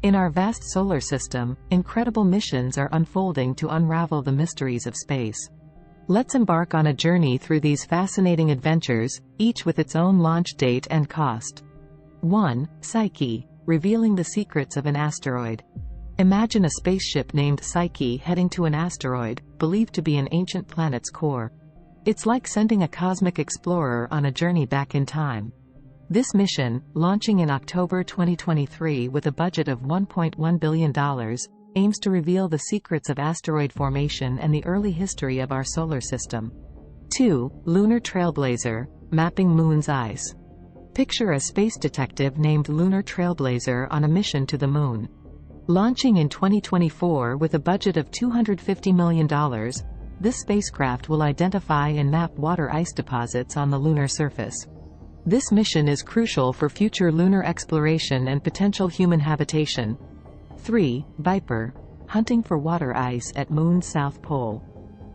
In our vast solar system, incredible missions are unfolding to unravel the mysteries of space. Let's embark on a journey through these fascinating adventures, each with its own launch date and cost. 1. Psyche, revealing the secrets of an asteroid. Imagine a spaceship named Psyche heading to an asteroid, believed to be an ancient planet's core. It's like sending a cosmic explorer on a journey back in time. This mission, launching in October 2023 with a budget of $1.1 billion, aims to reveal the secrets of asteroid formation and the early history of our solar system. 2. Lunar Trailblazer, mapping Moon's ice. Picture a space detective named Lunar Trailblazer on a mission to the Moon. Launching in 2024 with a budget of $250 million, this spacecraft will identify and map water ice deposits on the lunar surface. This mission is crucial for future lunar exploration and potential human habitation. 3. Viper, hunting for water ice at Moon's South Pole.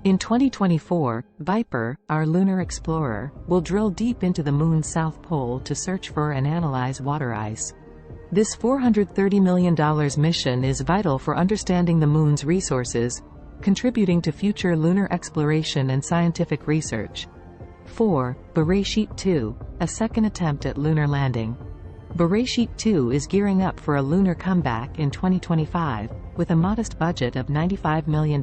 In 2024, Viper, our lunar explorer, will drill deep into the Moon's South Pole to search for and analyze water ice. This $430 million mission is vital for understanding the Moon's resources, contributing to future lunar exploration and scientific research. 4. Beresheet 2, a second attempt at lunar landing. Beresheet 2 is gearing up for a lunar comeback in 2025, with a modest budget of $95 million.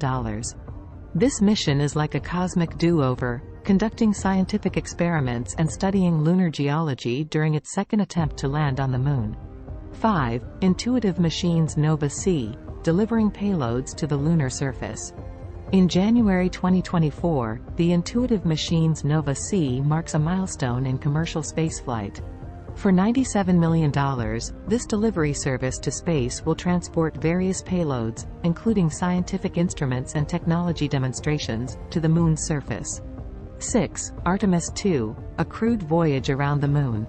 This mission is like a cosmic do-over, conducting scientific experiments and studying lunar geology during its second attempt to land on the Moon. 5. Intuitive Machines Nova C, delivering payloads to the lunar surface. In January 2024, the Intuitive Machines Nova C marks a milestone in commercial spaceflight. For $97 million, this delivery service to space will transport various payloads, including scientific instruments and technology demonstrations, to the Moon's surface. 6. Artemis II, a crewed voyage around the Moon.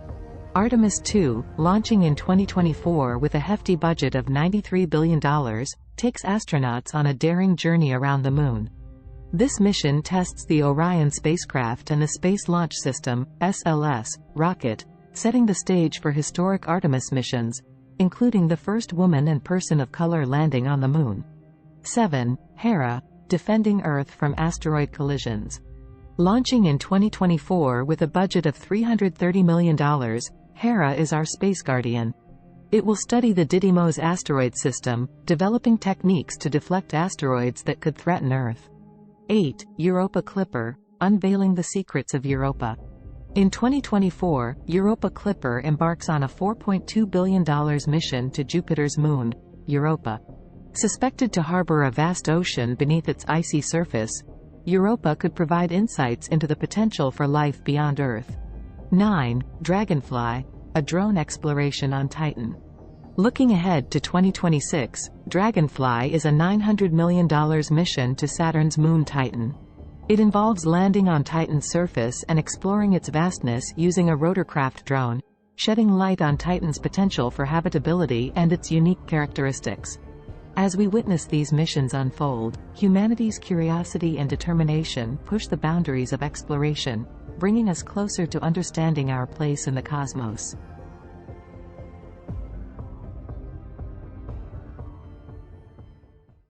Artemis II, launching in 2024 with a hefty budget of $93 billion, takes astronauts on a daring journey around the Moon. This mission tests the Orion spacecraft and the Space Launch System (SLS) rocket, setting the stage for historic Artemis missions, including the first woman and person of color landing on the Moon. 7. Hera, defending Earth from asteroid collisions. Launching in 2024 with a budget of $330 million, Hera is our space guardian. It will study the Didymos asteroid system, developing techniques to deflect asteroids that could threaten Earth. 8. Europa Clipper, unveiling the secrets of Europa. In 2024, Europa Clipper embarks on a $4.2 billion mission to Jupiter's moon, Europa. Suspected to harbor a vast ocean beneath its icy surface, Europa could provide insights into the potential for life beyond Earth. 9. Dragonfly, a drone exploration on Titan. Looking ahead to 2026, Dragonfly is a $900 million mission to Saturn's moon Titan. It involves landing on Titan's surface and exploring its vastness using a rotorcraft drone, shedding light on Titan's potential for habitability and its unique characteristics. As we witness these missions unfold, humanity's curiosity and determination push the boundaries of exploration, bringing us closer to understanding our place in the cosmos.